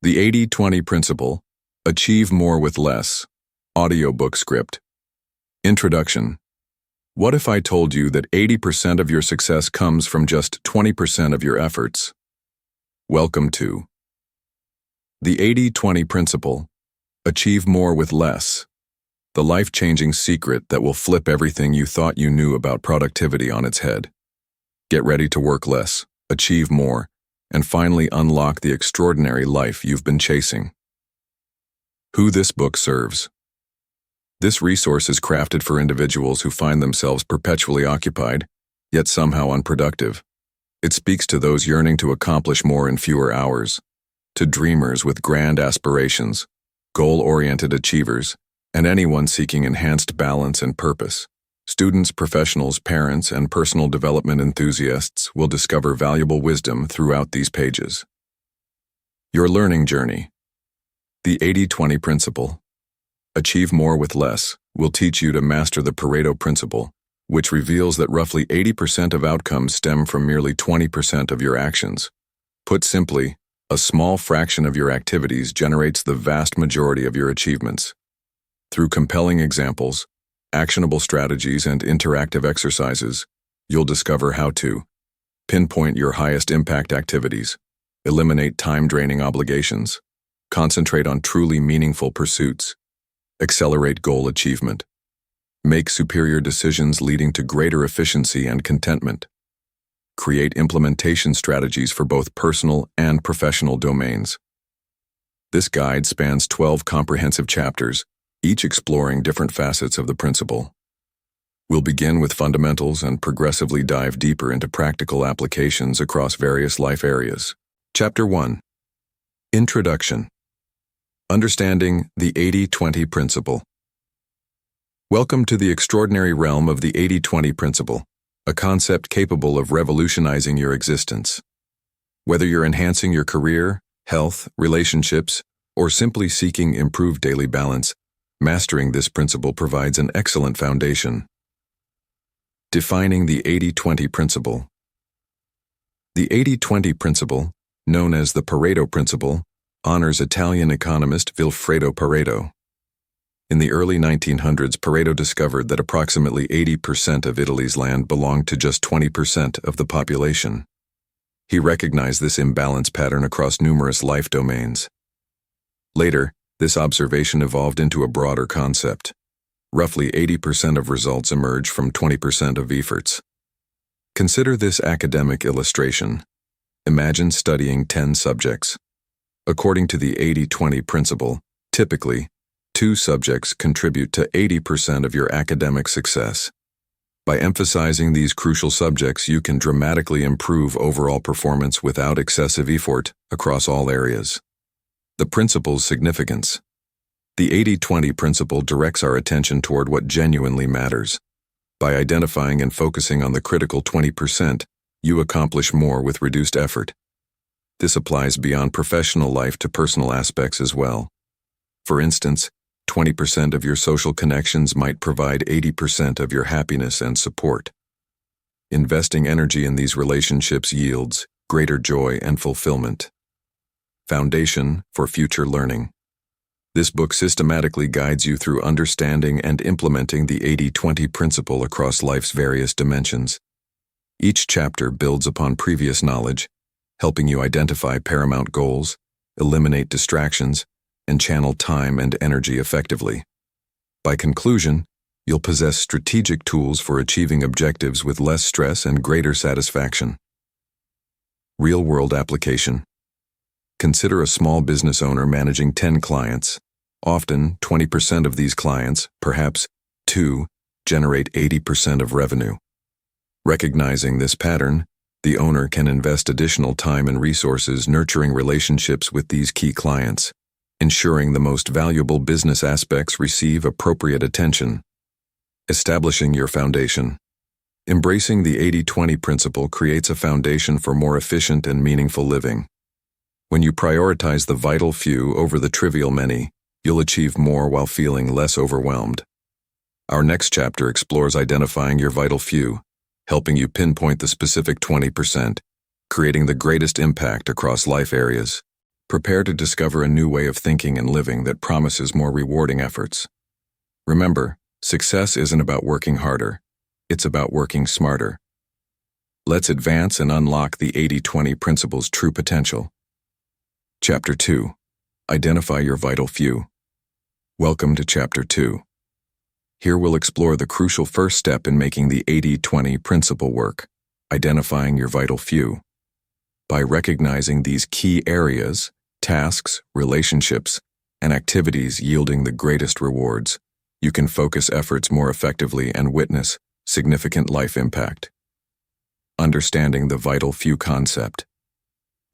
The 80-20 Principle, Achieve More with Less, audiobook script. Introduction. What if I told you that 80% of your success comes from just 20% of your efforts? Welcome to The 80-20 Principle, Achieve More with Less, the life-changing secret that will flip everything you thought you knew about productivity on its head. Get ready to work less, achieve more, and finally unlock the extraordinary life you've been chasing. Who this book serves. This resource is crafted for individuals who find themselves perpetually occupied, yet somehow unproductive. It speaks to those yearning to accomplish more in fewer hours, to dreamers with grand aspirations, goal-oriented achievers, and anyone seeking enhanced balance and purpose. Students, professionals, parents, and personal development enthusiasts will discover valuable wisdom throughout these pages. Your learning journey. The 80-20 Principle, Achieve More with Less, will teach you to master the Pareto Principle, which reveals that roughly 80% of outcomes stem from merely 20% of your actions. Put simply, a small fraction of your activities generates the vast majority of your achievements. Through compelling examples, actionable strategies, and interactive exercises, you'll discover how to pinpoint your highest impact activities, eliminate time-draining obligations, concentrate on truly meaningful pursuits, accelerate goal achievement, make superior decisions leading to greater efficiency and contentment, create implementation strategies for both personal and professional domains. This guide spans 12 comprehensive chapters, each exploring different facets of the principle. We'll begin with fundamentals and progressively dive deeper into practical applications across various life areas. Chapter 1. Introduction. Understanding the 80-20 Principle. Welcome to the extraordinary realm of the 80-20 Principle, a concept capable of revolutionizing your existence. Whether you're enhancing your career, health, relationships, or simply seeking improved daily balance, mastering this principle provides an excellent foundation. Defining the 80-20 Principle. The 80-20 Principle, known as the Pareto Principle, honors Italian economist Vilfredo Pareto. In the early 1900s, Pareto discovered that approximately 80% of Italy's land belonged to just 20% of the population. He recognized this imbalance pattern across numerous life domains. Later, this observation evolved into a broader concept. Roughly 80% of results emerge from 20% of efforts. Consider this academic illustration. Imagine studying 10 subjects. According to the 80-20 Principle, typically, 2 subjects contribute to 80% of your academic success. By emphasizing these crucial subjects, you can dramatically improve overall performance without excessive effort across all areas. The principle's significance. The 80-20 Principle directs our attention toward what genuinely matters. By identifying and focusing on the critical 20%, you accomplish more with reduced effort. This applies beyond professional life to personal aspects as well. For instance, 20% of your social connections might provide 80% of your happiness and support. Investing energy in these relationships yields greater joy and fulfillment. Foundation for future learning. This book systematically guides you through understanding and implementing the 80-20 Principle across life's various dimensions. Each chapter builds upon previous knowledge, helping you identify paramount goals, eliminate distractions, and channel time and energy effectively. By conclusion, you'll possess strategic tools for achieving objectives with less stress and greater satisfaction. Real-world application. Consider a small business owner managing 10 clients. Often, 20% of these clients, perhaps 2, generate 80% of revenue. Recognizing this pattern, the owner can invest additional time and resources nurturing relationships with these key clients, ensuring the most valuable business aspects receive appropriate attention. Establishing your foundation. Embracing the 80-20 Principle creates a foundation for more efficient and meaningful living. When you prioritize the vital few over the trivial many, you'll achieve more while feeling less overwhelmed. Our next chapter explores identifying your vital few, helping you pinpoint the specific 20%, creating the greatest impact across life areas. Prepare to discover a new way of thinking and living that promises more rewarding efforts. Remember, success isn't about working harder. It's about working smarter. Let's advance and unlock the 80-20 principle's true potential. Chapter 2. Identify your vital few. Welcome to Chapter 2. Here we'll explore the crucial first step in making the 80-20 principle work, identifying your vital few. By recognizing these key areas, tasks, relationships, and activities yielding the greatest rewards, you can focus efforts more effectively and witness significant life impact. Understanding the vital few concept.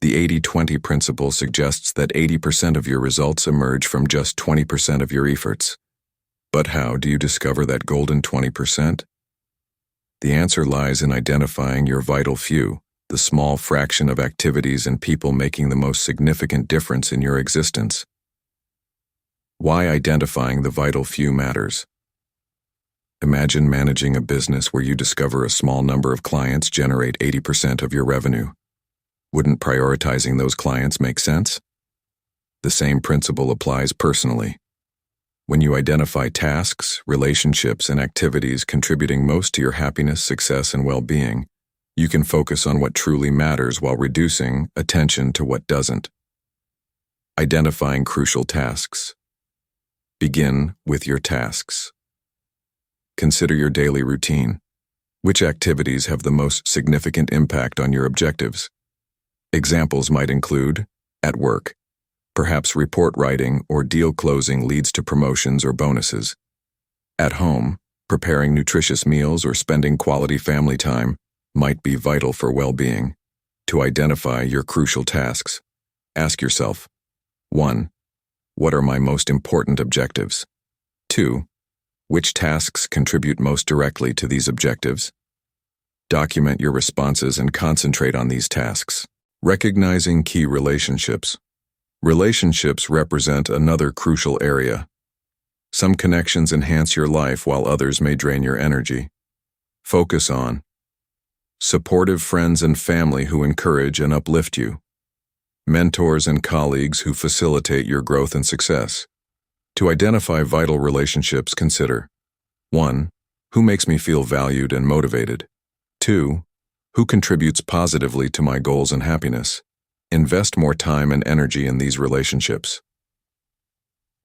The 80-20 principle suggests that 80% of your results emerge from just 20% of your efforts. But how do you discover that golden 20%? The answer lies in identifying your vital few, the small fraction of activities and people making the most significant difference in your existence. Why identifying the vital few matters. Imagine managing a business where you discover a small number of clients generate 80% of your revenue. Wouldn't prioritizing those clients make sense? The same principle applies personally. When you identify tasks, relationships, and activities contributing most to your happiness, success, and well-being, you can focus on what truly matters while reducing attention to what doesn't. Identifying crucial tasks. Begin with your tasks. Consider your daily routine. Which activities have the most significant impact on your objectives? Examples might include, at work, perhaps report writing or deal closing leads to promotions or bonuses. At home, preparing nutritious meals or spending quality family time might be vital for well-being. To identify your crucial tasks, ask yourself, 1. What are my most important objectives? 2. Which tasks contribute most directly to these objectives? Document your responses and concentrate on these tasks. Recognizing key relationships. Relationships represent another crucial area. Some connections enhance your life while others may drain your energy. Focus on supportive friends and family who encourage and uplift you. Mentors and colleagues who facilitate your growth and success. To identify vital relationships, consider 1. Who makes me feel valued and motivated? 2. Who contributes positively to my goals and happiness? Invest more time and energy in these relationships.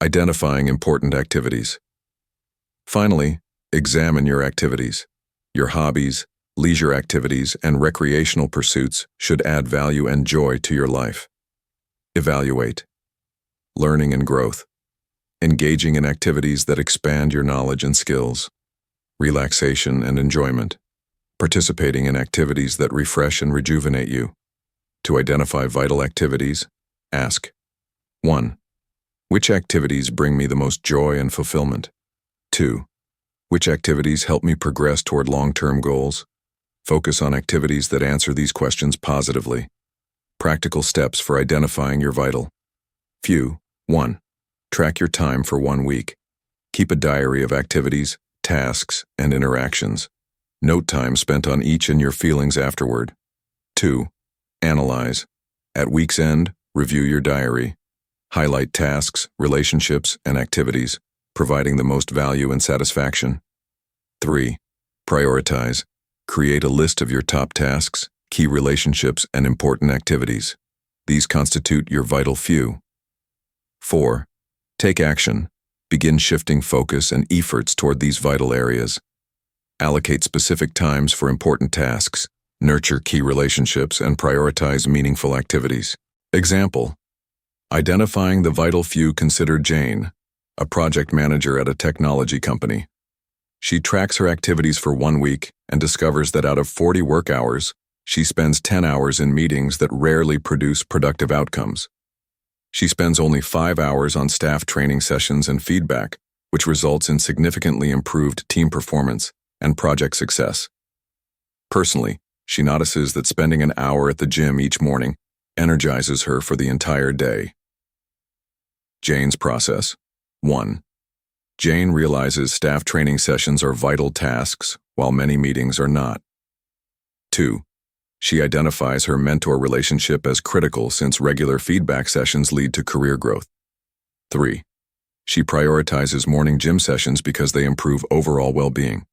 Identifying important activities. Finally, examine your activities. Your hobbies, leisure activities, and recreational pursuits should add value and joy to your life. Evaluate. Learning and growth. Engaging in activities that expand your knowledge and skills. Relaxation and enjoyment. Participating in activities that refresh and rejuvenate you. To identify vital activities, ask 1. Which activities bring me the most joy and fulfillment? 2. Which activities help me progress toward long-term goals? Focus on activities that answer these questions positively. Practical steps for identifying your vital few. 1. Track your time for 1 week. Keep a diary of activities, tasks, and interactions. Note time spent on each and your feelings afterward. 2. Analyze. At week's end, review your diary. Highlight tasks, relationships, and activities, providing the most value and satisfaction. 3. Prioritize. Create a list of your top tasks, key relationships, and important activities. These constitute your vital few. 4. Take action. Begin shifting focus and efforts toward these vital areas. Allocate specific times for important tasks. Nurture key relationships and prioritize meaningful activities. Example: identifying the vital few. Consider Jane, a project manager at a technology company. She tracks her activities for 1 week and discovers that out of 40 work hours, she spends 10 hours in meetings that rarely produce productive outcomes. She spends only 5 hours on staff training sessions and feedback, which results in significantly improved team performance and project success. Personally, she notices that spending an hour at the gym each morning energizes her for the entire day. Jane's process. 1. Jane realizes staff training sessions are vital tasks, while many meetings are not. 2. She identifies her mentor relationship as critical since regular feedback sessions lead to career growth. 3. She prioritizes morning gym sessions because they improve overall well-being.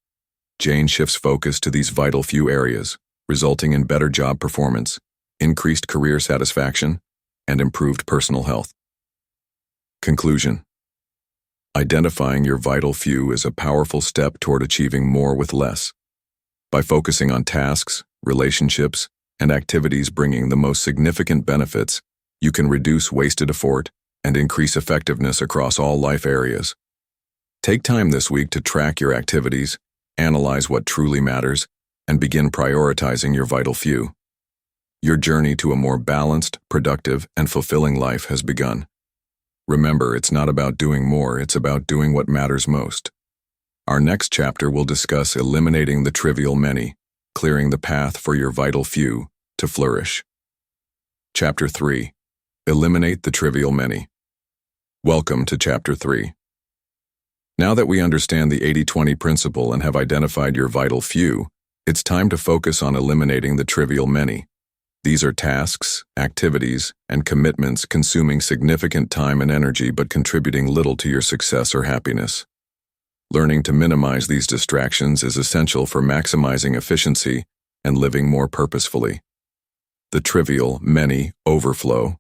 Jane shifts focus to these vital few areas, resulting in better job performance, increased career satisfaction, and improved personal health. Conclusion. Identifying your vital few is a powerful step toward achieving more with less. By focusing on tasks, relationships, and activities bringing the most significant benefits, you can reduce wasted effort and increase effectiveness across all life areas. Take time this week to track your activities, analyze what truly matters, and begin prioritizing your vital few. Your journey to a more balanced, productive, and fulfilling life has begun. Remember, it's not about doing more, it's about doing what matters most. Our next chapter will discuss eliminating the trivial many, clearing the path for your vital few to flourish. Chapter 3. Eliminate the trivial many. Welcome to Chapter 3. Now that we understand the 80-20 principle and have identified your vital few, it's time to focus on eliminating the trivial many. These are tasks, activities, and commitments consuming significant time and energy but contributing little to your success or happiness. Learning to minimize these distractions is essential for maximizing efficiency and living more purposefully. The trivial many overflow.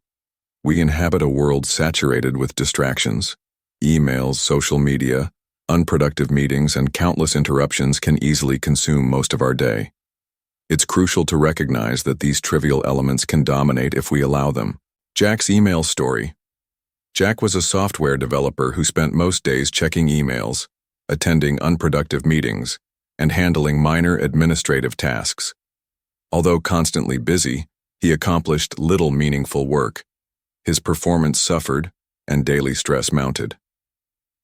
We inhabit a world saturated with distractions. Emails, social media, unproductive meetings, and countless interruptions can easily consume most of our day. It's crucial to recognize that these trivial elements can dominate if we allow them. Jack's email story. Jack was a software developer who spent most days checking emails, attending unproductive meetings, and handling minor administrative tasks. Although constantly busy, he accomplished little meaningful work. His performance suffered, and daily stress mounted.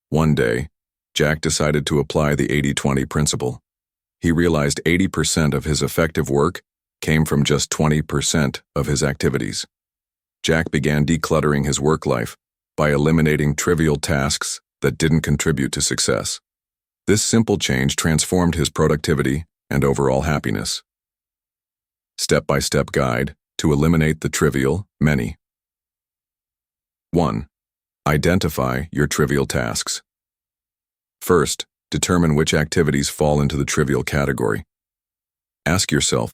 One day, Jack decided to apply the 80-20 principle. He realized 80% of his effective work came from just 20% of his activities. Jack began decluttering his work life by eliminating trivial tasks that didn't contribute to success. This simple change transformed his productivity and overall happiness. Step-by-step guide to eliminate the trivial many. 1. Identify your trivial tasks. First, determine which activities fall into the trivial category. Ask yourself,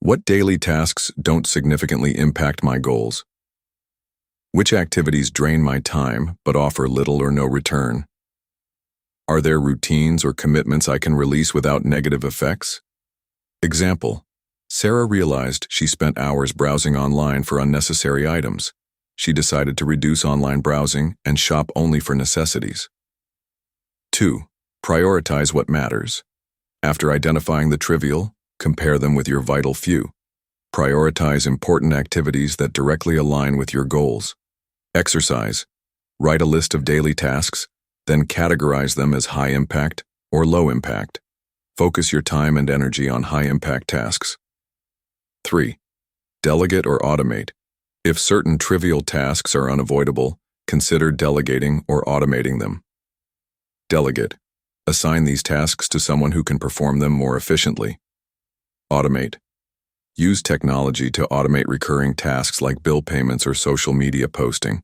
what daily tasks don't significantly impact my goals? Which activities drain my time but offer little or no return? Are there routines or commitments I can release without negative effects? Example, Sarah realized she spent hours browsing online for unnecessary items. She decided to reduce online browsing and shop only for necessities. 2. Prioritize what matters. After identifying the trivial, compare them with your vital few. Prioritize important activities that directly align with your goals. Exercise. Write a list of daily tasks, then categorize them as high impact or low impact. Focus your time and energy on high impact tasks. 3. Delegate or automate. If certain trivial tasks are unavoidable, consider delegating or automating them. Delegate. Assign these tasks to someone who can perform them more efficiently. Automate. Use technology to automate recurring tasks like bill payments or social media posting.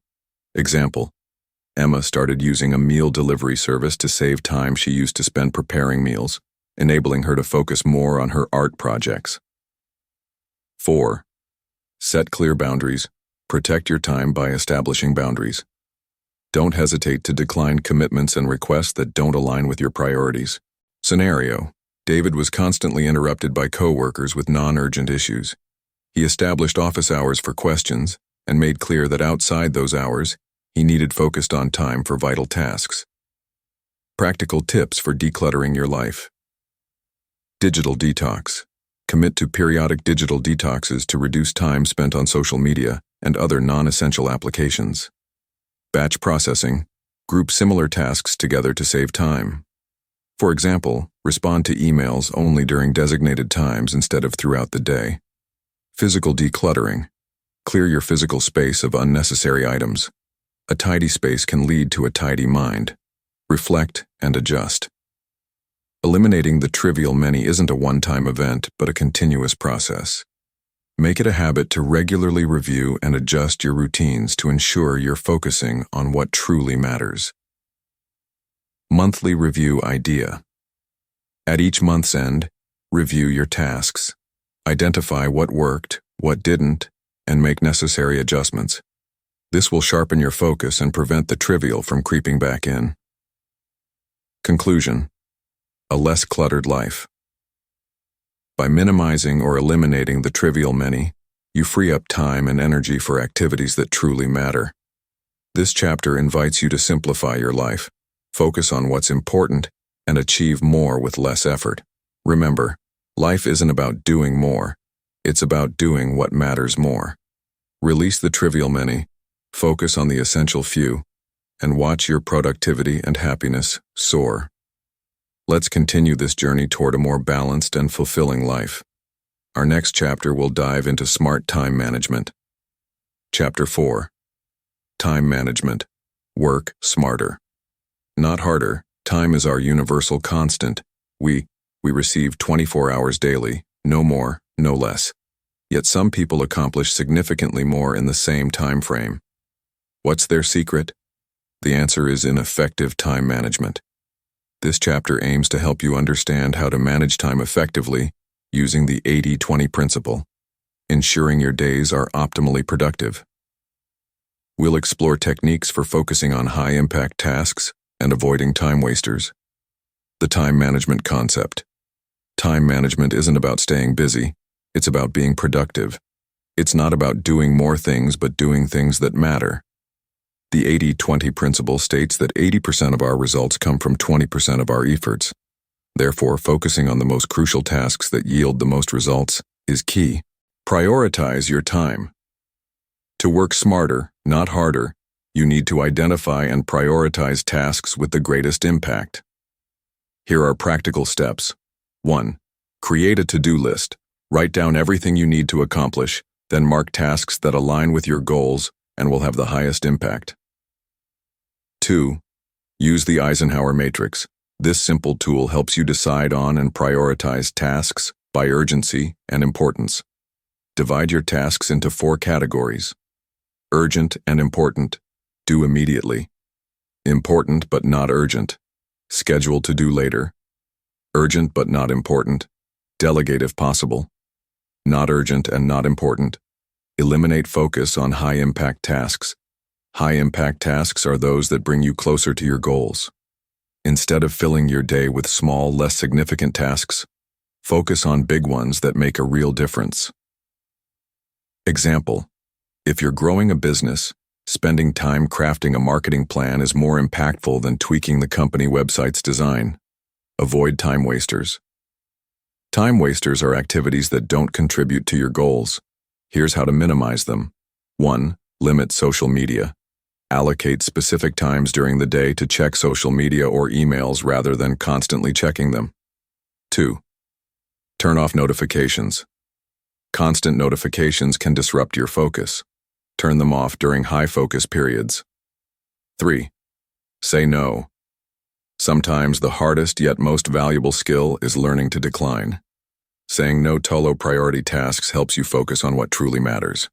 Example, Emma started using a meal delivery service to save time she used to spend preparing meals, enabling her to focus more on her art projects. 4. Set clear boundaries. Protect your time by establishing boundaries. Don't hesitate to decline commitments and requests that don't align with your priorities. Scenario: David was constantly interrupted by coworkers with non-urgent issues. He established office hours for questions and made clear that outside those hours, he needed focused on time for vital tasks. Practical tips for decluttering your life. Digital detox. Commit to periodic digital detoxes to reduce time spent on social media and other non-essential applications. Batch processing. Group similar tasks together to save time. For example, respond to emails only during designated times instead of throughout the day. Physical decluttering. Clear your physical space of unnecessary items. A tidy space can lead to a tidy mind. Reflect and adjust. Eliminating the trivial many isn't a one-time event, but a continuous process. Make it a habit to regularly review and adjust your routines to ensure you're focusing on what truly matters. Monthly review idea. At each month's end, review your tasks. Identify what worked, what didn't, and make necessary adjustments. This will sharpen your focus and prevent the trivial from creeping back in. Conclusion: a less cluttered life. By minimizing or eliminating the trivial many, you free up time and energy for activities that truly matter. This chapter invites you to simplify your life, focus on what's important, and achieve more with less effort. Remember, life isn't about doing more, it's about doing what matters more. Release the trivial many, focus on the essential few, and watch your productivity and happiness soar. Let's continue this journey toward a more balanced and fulfilling life. Our next chapter will dive into smart time management. Chapter 4. Time management. Work smarter. Not harder. Time is our universal constant. We receive 24 hours daily, no more, no less. Yet some people accomplish significantly more in the same time frame. What's their secret? The answer is in effective time management. This chapter aims to help you understand how to manage time effectively using the 80-20 principle, ensuring your days are optimally productive. We'll explore techniques for focusing on high-impact tasks and avoiding time wasters. The time management concept. Time management isn't about staying busy, it's about being productive. It's not about doing more things but doing things that matter. The 80-20 principle states that 80% of our results come from 20% of our efforts. Therefore, focusing on the most crucial tasks that yield the most results is key. Prioritize your time. To work smarter, not harder, you need to identify and prioritize tasks with the greatest impact. Here are practical steps. 1. Create a to-do list. Write down everything you need to accomplish, then mark tasks that align with your goals and will have the highest impact. 2. Use the Eisenhower matrix. This simple tool helps you decide on and prioritize tasks by urgency and importance. Divide your tasks into 4 categories. Urgent and important, do immediately. Important but not urgent, schedule to do later. Urgent but not important, delegate if possible. Not urgent and not important, eliminate focus on high-impact tasks. High-impact tasks are those that bring you closer to your goals. Instead of filling your day with small, less significant tasks, focus on big ones that make a real difference. Example: if you're growing a business, spending time crafting a marketing plan is more impactful than tweaking the company website's design. Avoid time wasters. Time wasters are activities that don't contribute to your goals. Here's how to minimize them. 1. Limit social media. Allocate specific times during the day to check social media or emails rather than constantly checking them. 2. Turn off notifications. Constant notifications can disrupt your focus. Turn them off during high-focus periods. 3. Say no. Sometimes the hardest yet most valuable skill is learning to decline. Saying no to low-priority tasks helps you focus on what truly matters.